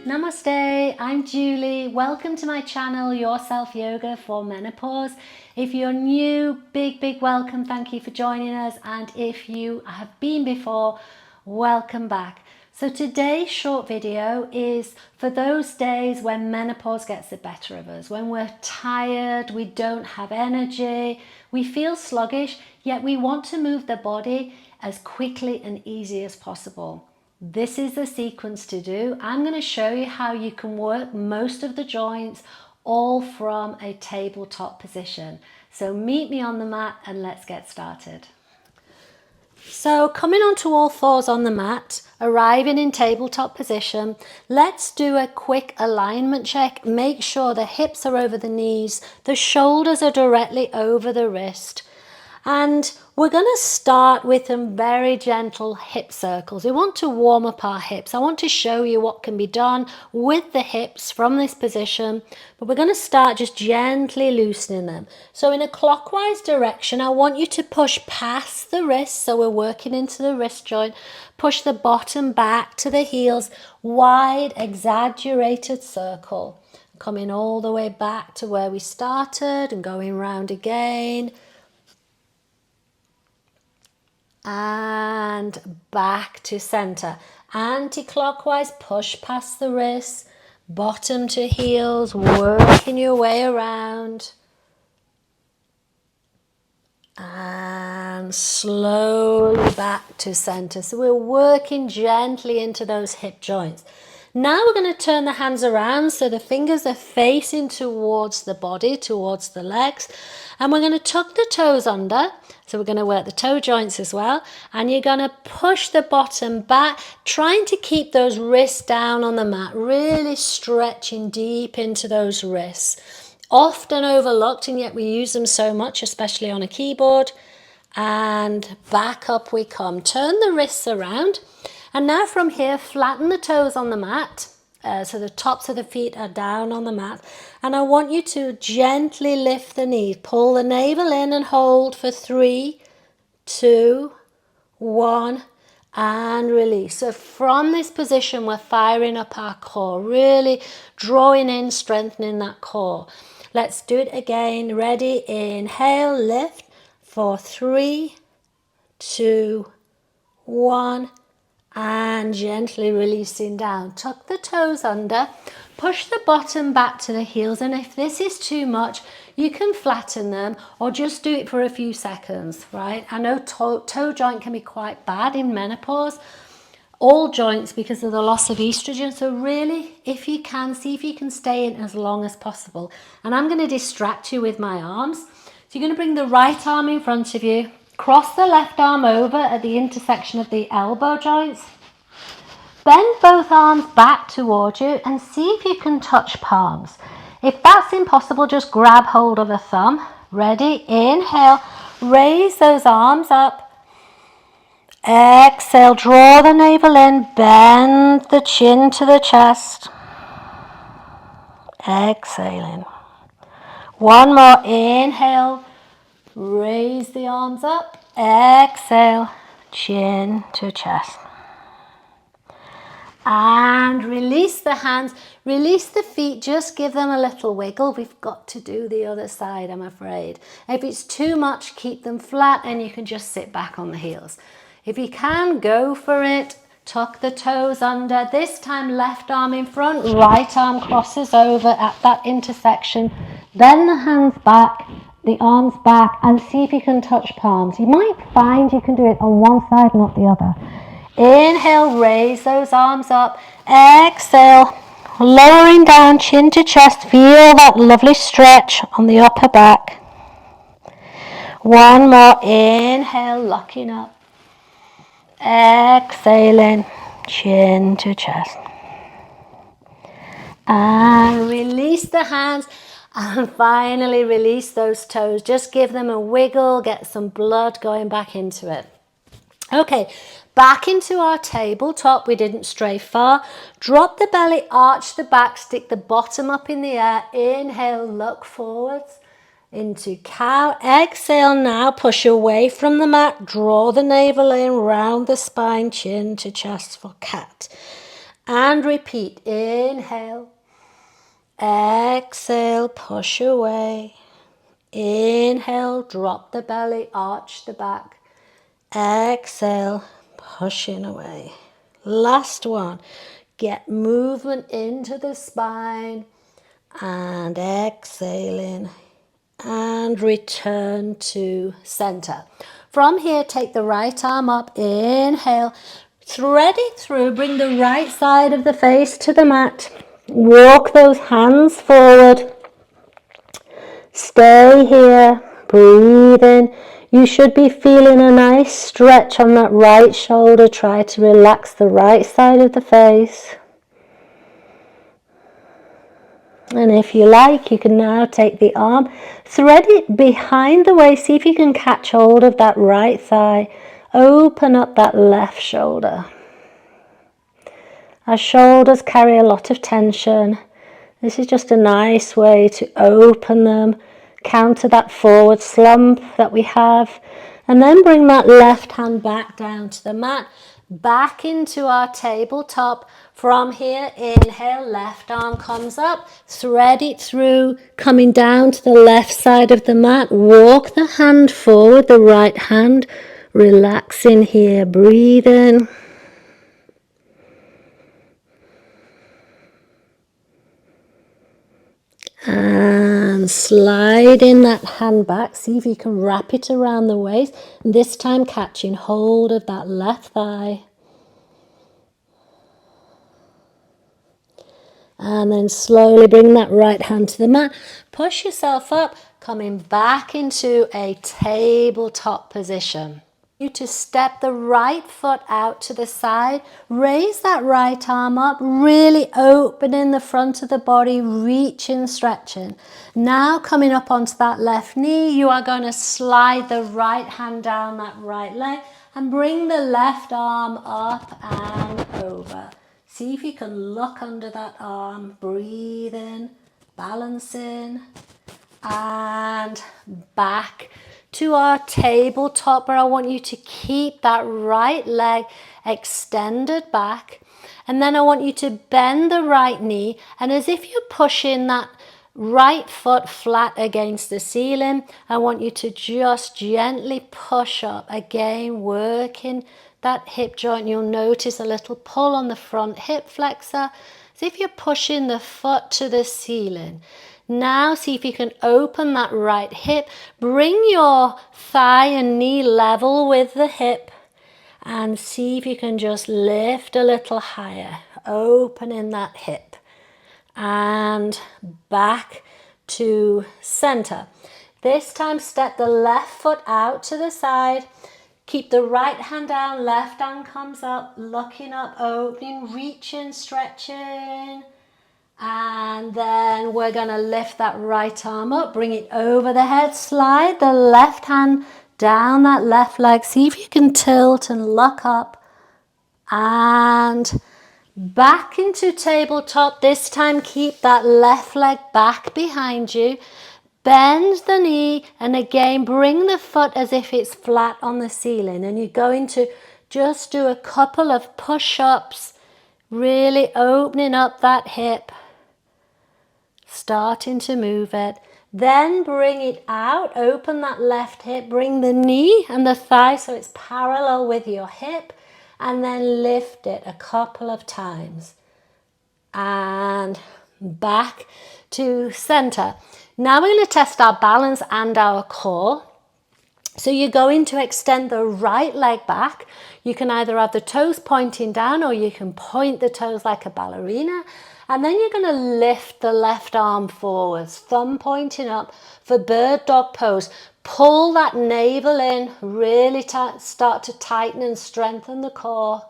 Namaste, I'm Julie. Welcome to my channel, Your Self Yoga for Menopause. If you're new, big welcome. Thank you for joining us. And if you have been before, welcome back. So today's short video is for those days when menopause gets the better of us, when we're tired, we don't have energy, we feel sluggish, yet we want to move the body as quickly and easy as possible. This is the sequence to do. I'm going to show you how you can work most of the joints all from a tabletop position. So meet me on the mat and let's get started. So coming onto all fours on the mat, arriving in tabletop position, let's do a quick alignment check. Make sure the hips are over the knees, the shoulders are directly over the wrist. And we're going to start with some very gentle hip circles. We want to warm up our hips. I want to show you what can be done with the hips from this position, but we're going to start just gently loosening them. So in a clockwise direction, I want you to push past the wrist. So we're working into the wrist joint. Push the bottom back to the heels, wide, exaggerated circle. Coming all the way back to where we started and going round again. And back to center. Anti-clockwise, push past the wrists, bottom to heels, working your way around. And slowly back to center. So we're working gently into those hip joints. Now we're going to turn the hands around so the fingers are facing towards the body, towards the legs. And we're going to tuck the toes under. So we're going to work the toe joints as well. And you're going to push the bottom back, trying to keep those wrists down on the mat, really stretching deep into those wrists. Often overlooked, and yet we use them so much, especially on a keyboard. And back up we come. Turn the wrists around. And now from here, flatten the toes on the mat. So the tops of the feet are down on the mat. And I want you to gently lift the knees. Pull the navel in and hold for 3, 2, 1. And release. So from this position, we're firing up our core. Really drawing in, strengthening that core. Let's do it again. Ready? Inhale, lift for 3, 2, 1. And gently releasing down. Tuck the toes under. Push the bottom back to the heels. And if this is too much, you can flatten them or just do it for a few seconds, right? I know toe joint can be quite bad in menopause. All joints because of the loss of estrogen. So really, if you can, see if you can stay in as long as possible. And I'm going to distract you with my arms. So you're going to bring the right arm in front of you. Cross the left arm over at the intersection of the elbow joints. Bend both arms back towards you and see if you can touch palms. If that's impossible, just grab hold of a thumb. Ready? Inhale. Raise those arms up. Exhale. Draw the navel in. Bend the chin to the chest. Exhaling. One more. Inhale. Raise the arms up. Exhale. Chin to chest. And release the hands. Release the feet. Just give them a little wiggle. We've got to do the other side, I'm afraid. If it's too much, keep them flat and you can just sit back on the heels. If you can, go for it. Tuck the toes under. This time, left arm in front. Right arm crosses over at that intersection. Then the hands back. The arms back and see if you can touch palms. You might find you can do it on one side, not the other. Inhale, raise those arms up. Exhale, lowering down, chin to chest. Feel that lovely stretch on the upper back. One more. Inhale, locking up. Exhaling, chin to chest. And release the hands. And finally release those toes. Just give them a wiggle, get some blood going back into it. Okay, back into our tabletop. We didn't stray far. Drop the belly, arch the back, stick the bottom up in the air. Inhale, look forwards into cow. Exhale now, push away from the mat. Draw the navel in, round the spine, chin to chest for cat. And repeat. Inhale. Exhale, push away. Inhale, drop the belly, arch the back. Exhale, pushing away. Last one. Get movement into the spine. And exhaling. And return to center. From here, take the right arm up. Inhale. Thread it through. Bring the right side of the face to the mat. Walk those hands forward. Stay here. Breathe in. You should be feeling a nice stretch on that right shoulder. Try to relax the right side of the face. And if you like, you can now take the arm, thread it behind the waist. See if you can catch hold of that right thigh. Open up that left shoulder. Our shoulders carry a lot of tension. This is just a nice way to open them, counter that forward slump that we have, and then bring that left hand back down to the mat, back into our tabletop. From here, inhale, left arm comes up, thread it through, coming down to the left side of the mat, walk the hand forward, the right hand, relaxing here, breathe in. And sliding that hand back, see if you can wrap it around the waist, this time catching hold of that left thigh. And then slowly bring that right hand to the mat, push yourself up, coming back into a tabletop position. You to step the right foot out to the side, raise that right arm up, really opening the front of the body, reaching, stretching. Now coming up onto that left knee, you are going to slide the right hand down that right leg and bring the left arm up and over. See if you can look under that arm, breathing, balancing, and back to our tabletop, where I want you to keep that right leg extended back, and then I want you to bend the right knee, and as if you're pushing that right foot flat against the ceiling, I want you to just gently push up, again working that hip joint. You'll notice a little pull on the front hip flexor, as if you're pushing the foot to the ceiling. Now see if you can open that right hip, bring your thigh and knee level with the hip, and see if you can just lift a little higher, opening that hip, and back to center. This time step the left foot out to the side, keep the right hand down, left hand comes up, looking up, opening, reaching, stretching. And then we're going to lift that right arm up, bring it over the head, slide the left hand down that left leg. See if you can tilt and look up and back into tabletop. This time keep that left leg back behind you. Bend the knee and again bring the foot as if it's flat on the ceiling. And you're going to just do a couple of push-ups, really opening up that hip. Starting to move it, then bring it out, open that left hip, bring the knee and the thigh so it's parallel with your hip, and then lift it a couple of times and back to center. Now we're going to test our balance and our core. So you're going to extend the right leg back. You can either have the toes pointing down or you can point the toes like a ballerina. And then you're going to lift the left arm forwards, thumb pointing up for bird dog pose. Pull that navel in, really start to tighten and strengthen the core.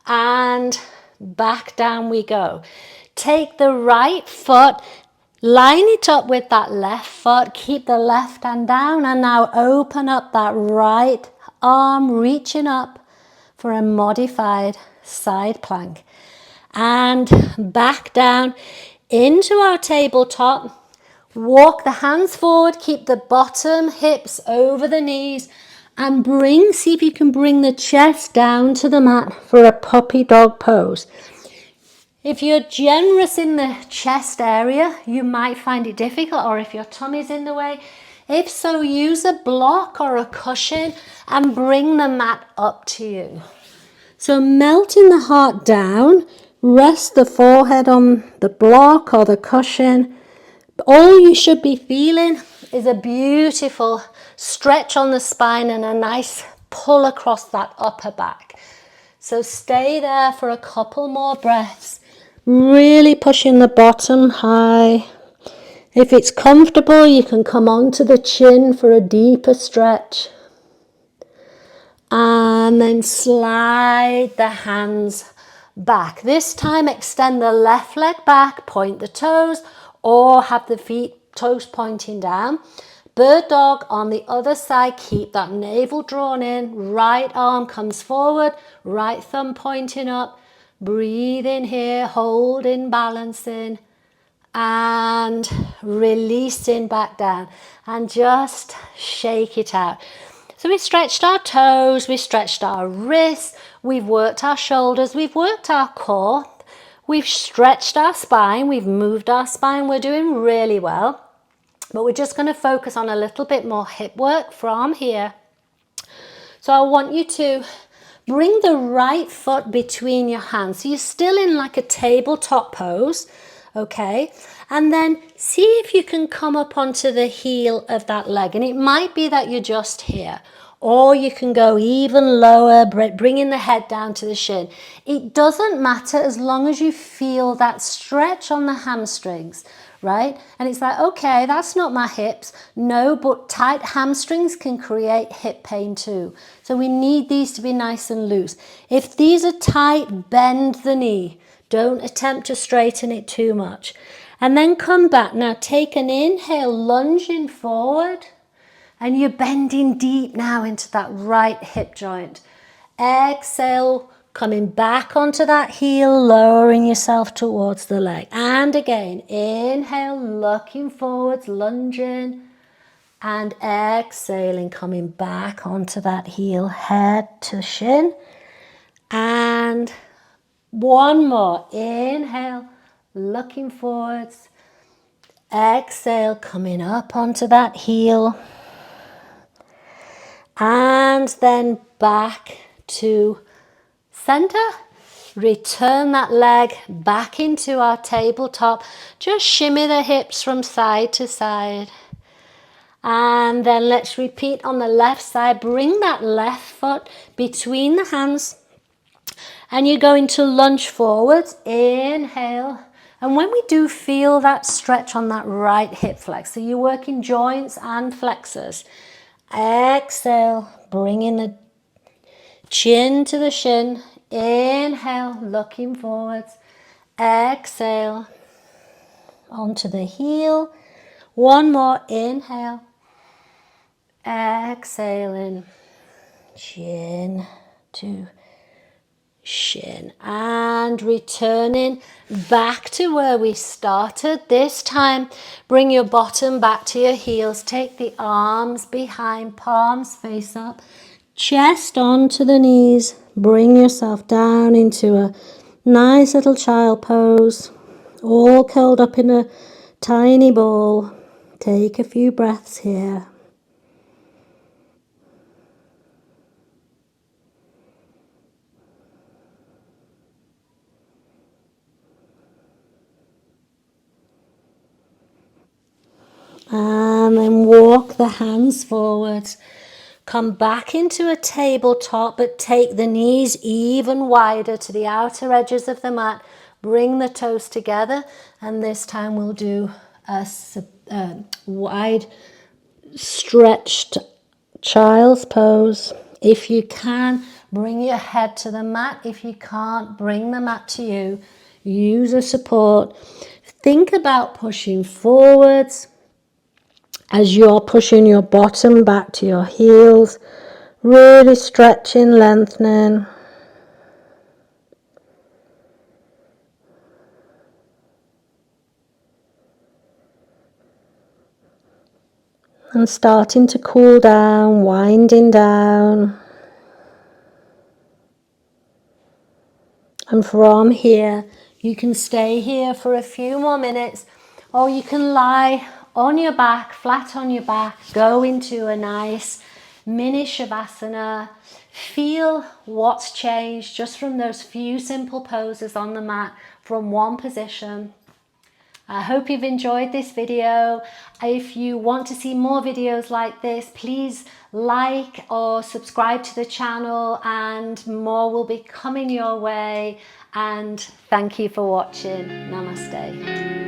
And back down we go. Take the right foot, line it up with that left foot, keep the left hand down, and now open up that right arm, reaching up for a modified side plank. And back down into our tabletop. Walk the hands forward, keep the bottom hips over the knees, and see if you can bring the chest down to the mat for a puppy dog pose. If you're generous in the chest area, you might find it difficult, or if your tummy's in the way. If so, use a block or a cushion and bring the mat up to you. So melting the heart down, rest the forehead on the block or the cushion. All you should be feeling is a beautiful stretch on the spine and a nice pull across that upper back. So stay there for a couple more breaths, really pushing the bottom high. If it's comfortable, you can come onto the chin for a deeper stretch. And then slide the hands back. This time extend the left leg back, point the toes, or have the toes pointing down. Bird dog on the other side, keep that navel drawn in, right arm comes forward, right thumb pointing up. Breathe in here, holding, balancing, and releasing back down. And just shake it out. So we stretched our toes, we stretched our wrists, we've worked our shoulders, we've worked our core, we've stretched our spine, we've moved our spine, we're doing really well. But we're just going to focus on a little bit more hip work from here. So I want you to bring the right foot between your hands. So you're still in like a tabletop pose, okay? And then see if you can come up onto the heel of that leg. And it might be that you're just here. Or you can go even lower, bringing the head down to the shin. It doesn't matter as long as you feel that stretch on the hamstrings, right? And it's like, okay, that's not my hips. No, but tight hamstrings can create hip pain too. So we need these to be nice and loose. If these are tight, bend the knee. Don't attempt to straighten it too much. And then come back. Now take an inhale, lunging forward. And you're bending deep now into that right hip joint. Exhale, coming back onto that heel, lowering yourself towards the leg. And again, inhale, looking forwards, lunging. And exhaling, coming back onto that heel, head to shin. And one more. Inhale, looking forwards. Exhale, coming up onto that heel. And then back to center. Return that leg back into our tabletop. Just shimmy the hips from side to side. And then let's repeat on the left side. Bring that left foot between the hands. And you're going to lunge forwards. Inhale. And when we do feel that stretch on that right hip flex, so you're working joints and flexors. Exhale, bringing the chin to the shin. Inhale, looking forwards. Exhale, onto the heel. One more, inhale. Exhaling, chin to shin. And returning back to where we started. This time, bring your bottom back to your heels. Take the arms behind, palms face up. Chest onto the knees. Bring yourself down into a nice little child pose. All curled up in a tiny ball. Take a few breaths here. And then walk the hands forwards. Come back into a tabletop, but take the knees even wider to the outer edges of the mat. Bring the toes together, and this time we'll do a wide stretched child's pose. If you can, bring your head to the mat. If you can't, bring the mat to you. Use a support. Think about pushing forwards as you're pushing your bottom back to your heels, really stretching, lengthening. And starting to cool down, winding down. And from here, You can stay here for a few more minutes, or you can lie on your back, flat on your back, go into a nice mini Shavasana. Feel what's changed just from those few simple poses on the mat from one position. I hope you've enjoyed this video. If you want to see more videos like this, please like or subscribe to the channel, and more will be coming your way. And thank you for watching. Namaste.